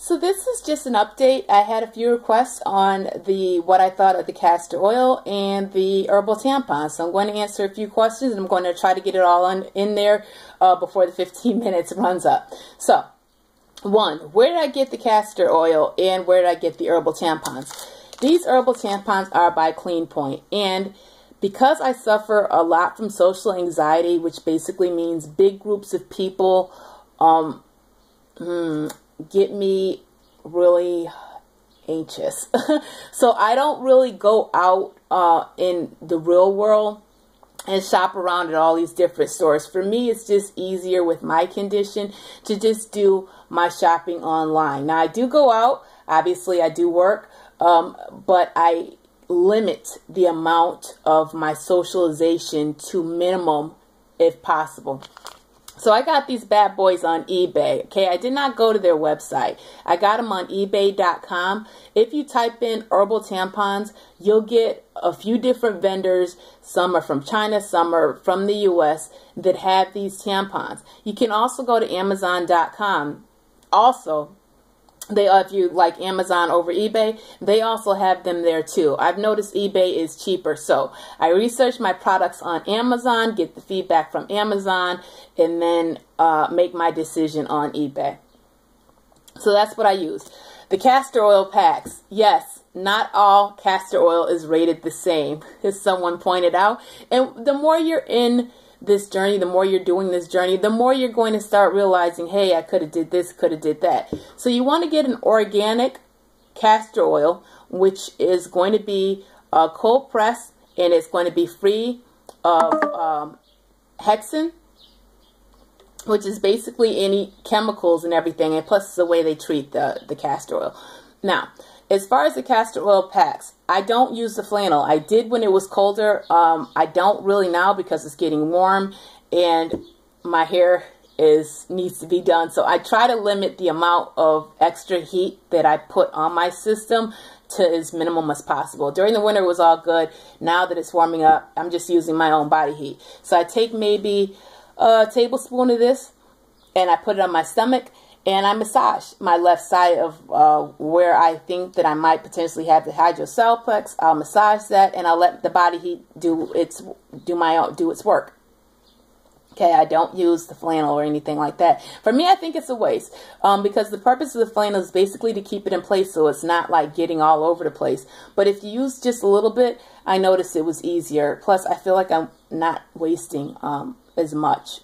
So this is just an update. I had a few requests on what I thought of the castor oil and the herbal tampons. So I'm going to answer a few questions, and I'm going to try to get it all in there before the 15 minutes runs up. So, 1, where did I get the castor oil and where did I get the herbal tampons? These herbal tampons are by Clean Point, and because I suffer a lot from social anxiety, which basically means big groups of people get me really anxious. So I don't really go out in the real world and shop around at all these different stores. For me, it's just easier with my condition to just do my shopping online. Now, I do go out. Obviously, I do work, but I limit the amount of my socialization to minimum if possible. So I got these bad boys on eBay. Okay, I did not go to their website. I got them on ebay.com. If you type in herbal tampons, you'll get a few different vendors. Some are from China, some are from the US that have these tampons. You can also go to amazon.com. Also, if you like Amazon over eBay, they also have them there too. I've noticed eBay is cheaper. So I research my products on Amazon, get the feedback from Amazon, and then make my decision on eBay. So that's what I use. The castor oil packs. Yes, not all castor oil is rated the same, as someone pointed out. And the more you're in this journey, the more you're doing this journey, the more you're going to start realizing, hey, I could have did this, could have did that. So you want to get an organic castor oil, which is going to be cold pressed, and it's going to be free of hexane, which is basically any chemicals and everything, and plus the way they treat the castor oil. Now, as far as the castor oil packs, I don't use the flannel. I did when it was colder. I don't really now because it's getting warm and my hair needs to be done. So I try to limit the amount of extra heat that I put on my system to as minimum as possible. During the winter it was all good. Now that it's warming up, I'm just using my own body heat. So I take maybe a tablespoon of this and I put it on my stomach. And I massage my left side of where I think that I might potentially have the hydrocephalus. I'll massage that, and I'll let the body heat do its work. Okay, I don't use the flannel or anything like that. For me, I think it's a waste because the purpose of the flannel is basically to keep it in place so it's not like getting all over the place. But if you use just a little bit, I noticed it was easier. Plus, I feel like I'm not wasting as much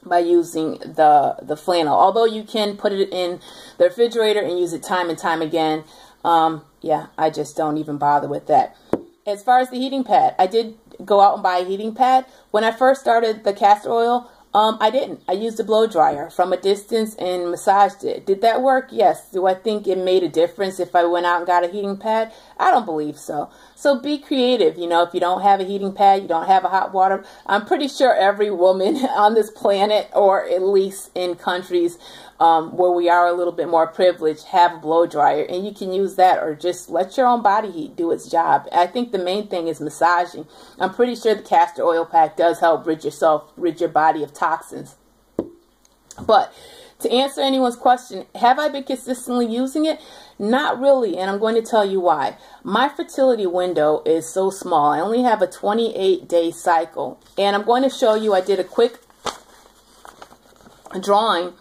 by using the flannel. Although you can put it in the refrigerator and use it time and time again. Yeah, I just don't even bother with that. As far as the heating pad, I did go out and buy a heating pad. When I first started the castor oil, I didn't. I used a blow dryer from a distance and massaged it. Did that work? Yes. Do I think it made a difference if I went out and got a heating pad? I don't believe so. So be creative. You know, if you don't have a heating pad, you don't have a hot water. I'm pretty sure every woman on this planet, or at least in countries where we are a little bit more privileged, have a blow dryer, and you can use that, or just let your own body heat do its job. I think the main thing is massaging. I'm pretty sure the castor oil pack does help rid your body of toxins. But to answer anyone's question, have I been consistently using it? Not really, and I'm going to tell you why. My fertility window is so small. I only have a 28-day cycle, and I'm going to show you. I did a quick drawing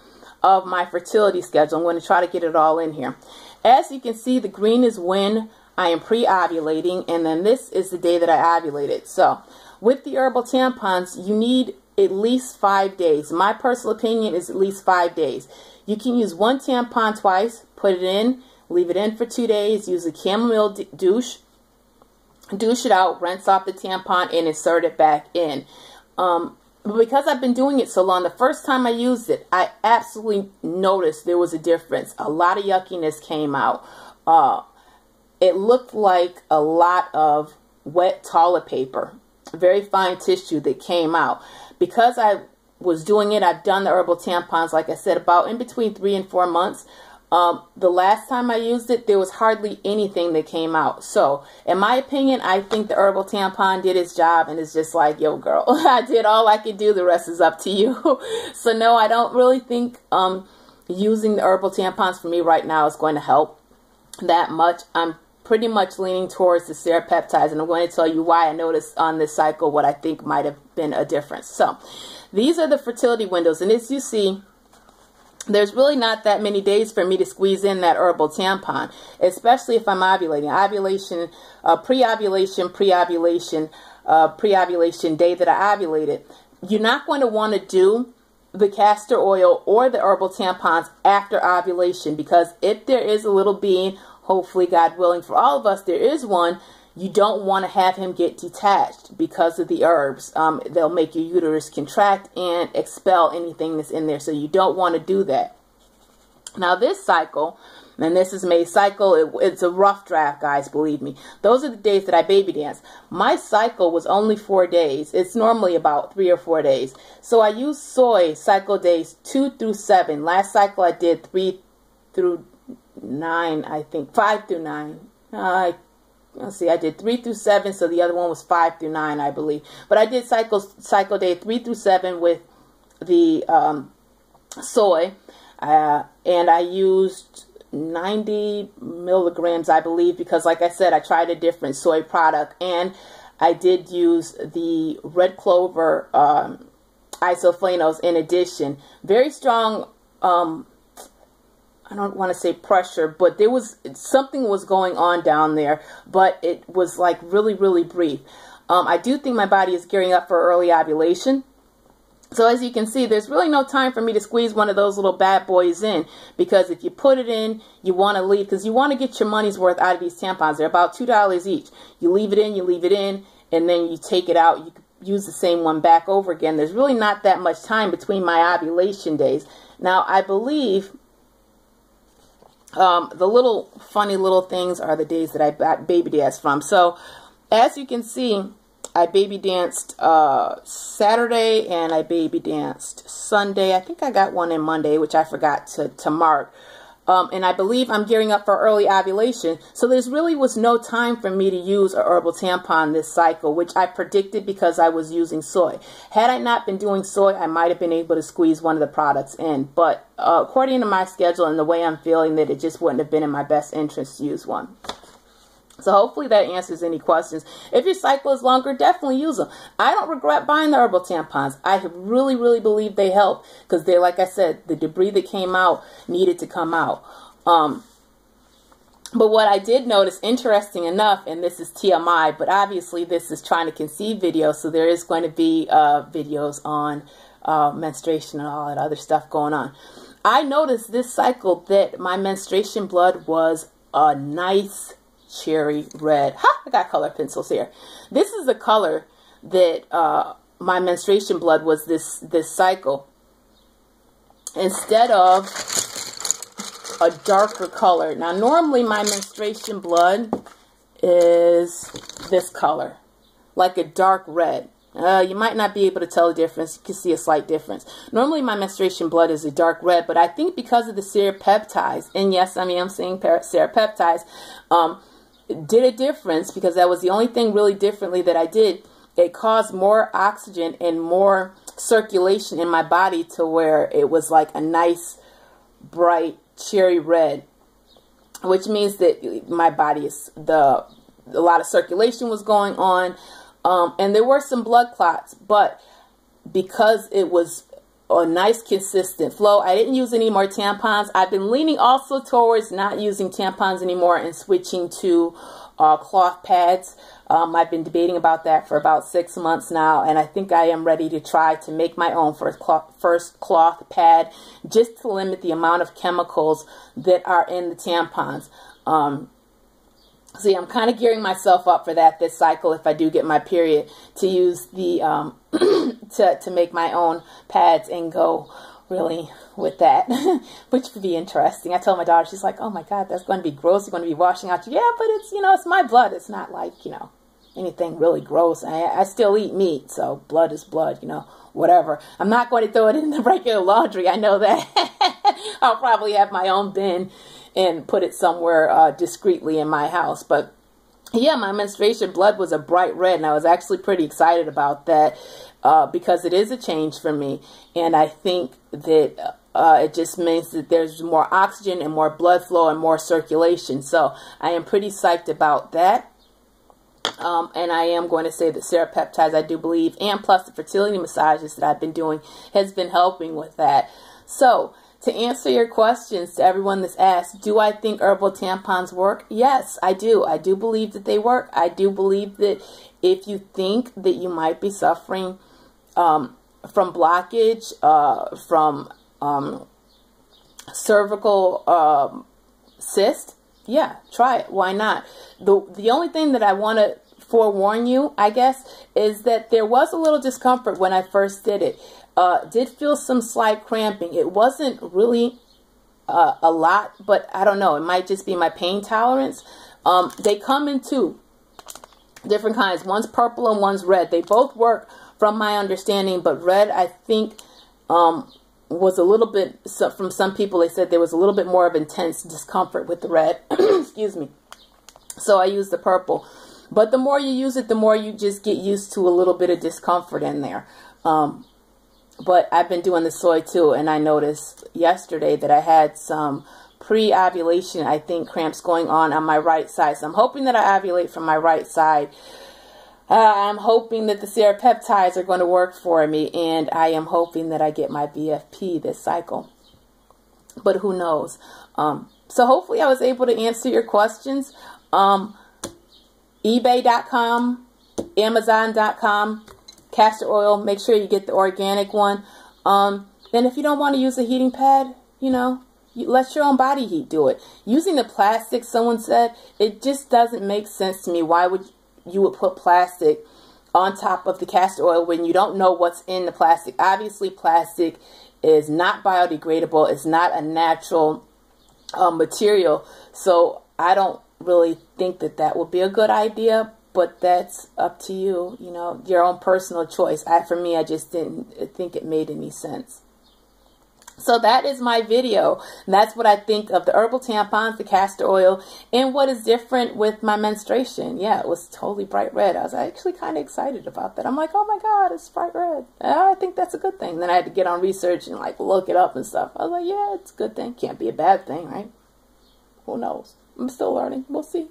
of my fertility schedule. I'm going to try to get it all in here. As you can see, the green is when I am pre-ovulating, and then this is the day that I ovulated. So with the herbal tampons, you need at least 5 days. My personal opinion is at least 5 days. You can use one tampon twice, put it in, leave it in for 2 days, use a chamomile douche it out, rinse off the tampon, and insert it back in. Because I've been doing it so long, the first time I used it, I absolutely noticed there was a difference. A lot of yuckiness came out. It looked like a lot of wet toilet paper, very fine tissue that came out. Because I was doing it, I've done the herbal tampons, like I said, about in between 3 and 4 months. The last time I used it, there was hardly anything that came out. So, in my opinion, I think the herbal tampon did its job, and it's just like, yo, girl, I did all I could do. The rest is up to you. So, no, I don't really think using the herbal tampons for me right now is going to help that much. I'm pretty much leaning towards the serapeptides, and I'm going to tell you why I noticed on this cycle what I think might have been a difference. So these are the fertility windows, and as you see, there's really not that many days for me to squeeze in that herbal tampon, especially if I'm ovulating. Ovulation, pre-ovulation, pre-ovulation day that I ovulated. You're not going to want to do the castor oil or the herbal tampons after ovulation, because if there is a little being, hopefully God willing for all of us, there is one, you don't want to have him get detached because of the herbs. They'll make your uterus contract and expel anything that's in there. So you don't want to do that. Now this cycle, and this is May's cycle, it's a rough draft, guys, believe me. Those are the days that I baby dance. My cycle was only 4 days. It's normally about 3 or 4 days. So I use soy cycle days 2 through 7. Last cycle I did 3 through 9, I think. 5 through 9. Let's see, I did 3 through 7, so the other one was 5 through 9, I believe. But I did cycle day 3 through 7 with the soy, and I used 90 milligrams, I believe, because like I said, I tried a different soy product, and I did use the red clover isoflavones in addition. Very strong, I don't want to say pressure, but there was something was going on down there, but it was like really, really brief. I do think my body is gearing up for early ovulation. So as you can see, there's really no time for me to squeeze one of those little bad boys in, because if you put it in, you want to leave, because you want to get your money's worth out of these tampons. They're about $2 each. You leave it in, and then you take it out. You use the same one back over again. There's really not that much time between my ovulation days. Now, I believe the little funny little things are the days that I baby danced from. So as you can see, I baby danced Saturday and I baby danced Sunday. I think I got one in Monday, which I forgot to mark. And I believe I'm gearing up for early ovulation. So there really was no time for me to use a herbal tampon this cycle, which I predicted because I was using soy. Had I not been doing soy, I might have been able to squeeze one of the products in. But according to my schedule and the way I'm feeling, that it just wouldn't have been in my best interest to use one. So hopefully that answers any questions. If your cycle is longer, definitely use them. I don't regret buying the herbal tampons. I really, really believe they help, because they're, like I said, the debris that came out needed to come out. But what I did notice, interesting enough, and this is TMI, but obviously this is trying to conceive video, so there is going to be videos on menstruation and all that other stuff going on. I noticed this cycle that my menstruation blood was a nice cherry red. Ha! I got color pencils here. This is the color that my menstruation blood was this cycle, instead of a darker color. Now normally my menstruation blood is this color, like a dark red. You might not be able to tell the difference. You can see a slight difference. Normally my menstruation blood is a dark red, but I think because of the serapeptides, and yes, I am saying serapeptides, did a difference, because that was the only thing really differently that I did. It caused more oxygen and more circulation in my body to where it was like a nice bright cherry red, which means that my body is a lot of circulation was going on, and there were some blood clots, but because it was a nice consistent flow, I didn't use any more tampons. I've been leaning also towards not using tampons anymore and switching to cloth pads. I've been debating about that for about 6 months now, and I think I am ready to try to make my own first cloth pad, just to limit the amount of chemicals that are in the tampons. See, I'm kind of gearing myself up for that this cycle, if I do get my period, to use the to make my own pads and go really with that, which would be interesting. I told my daughter, she's like, oh my God, that's going to be gross. You're going to be washing out your, yeah, but it's, you know, it's my blood. It's not like, you know, anything really gross. I still eat meat, so blood is blood, you know, whatever. I'm not going to throw it in the regular laundry. I know that. I'll probably have my own bin and put it somewhere discreetly in my house. But yeah, my menstruation blood was a bright red, and I was actually pretty excited about that because it is a change for me. And I think that It just means that there's more oxygen and more blood flow and more circulation. So I am pretty psyched about that. And I am going to say that serapeptides, I do believe, and plus the fertility massages that I've been doing has been helping with that. So to answer your questions, to everyone that's asked, do I think herbal tampons work? Yes, I do. I do believe that they work. I do believe that if you think that you might be suffering from blockage, from cervical cyst, yeah, try it. Why not? The only thing that I want to forewarn you, I guess, is that there was a little discomfort when I first did it. Did feel some slight cramping. It wasn't really a lot, but I don't know. It might just be my pain tolerance. They come in two different kinds. One's purple and one's red. They both work from my understanding, but red, I think, was a little bit, from some people, they said there was a little bit more of intense discomfort with the red. Excuse me. So I used the purple. But the more you use it, the more you just get used to a little bit of discomfort in there. But I've been doing the soy too, and I noticed yesterday that I had some pre-ovulation, I think, cramps going on my right side. So I'm hoping that I ovulate from my right side. I'm hoping that the serapeptides are going to work for me, and I am hoping that I get my BFP this cycle. But who knows? So hopefully I was able to answer your questions. eBay.com, Amazon.com, castor oil. Make sure you get the organic one. Then if you don't want to use a heating pad, you know, let your own body heat do it. Using the plastic, someone said, it just doesn't make sense to me. Why would you put plastic on top of the castor oil when you don't know what's in the plastic? Obviously, plastic is not biodegradable. It's not a natural material. So I don't really think that that would be a good idea, but that's up to you, you know, your own personal choice. For me, I just didn't think it made any sense. So that is my video. And that's what I think of the herbal tampons, the castor oil, and what is different with my menstruation. Yeah, it was totally bright red. I was actually kind of excited about that. I'm like, oh my God, it's bright red. I think that's a good thing. Then I had to get on research and like look it up and stuff. I was like, yeah, it's a good thing. Can't be a bad thing, right? Who knows? I'm still learning. We'll see.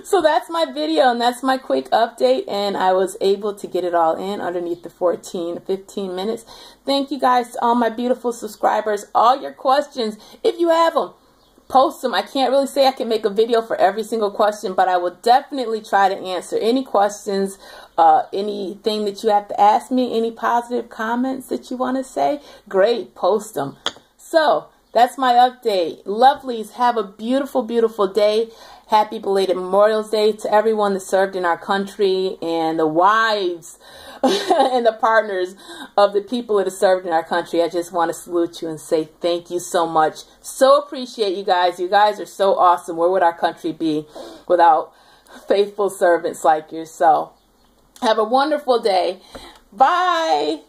So that's my video, and that's my quick update, and I was able to get it all in underneath the 14 to 15 minutes. Thank you guys to all my beautiful subscribers. All your questions, if you have them, post them. I can't really say I can make a video for every single question, but I will definitely try to answer any questions, anything that you have to ask me, any positive comments that you want to say. Great, post them. So that's my update. Lovelies, have a beautiful, beautiful day. Happy belated Memorial Day to everyone that served in our country, and the wives and the partners of the people that have served in our country. I just want to salute you and say thank you so much. So appreciate you guys. You guys are so awesome. Where would our country be without faithful servants like yourself? Have a wonderful day. Bye.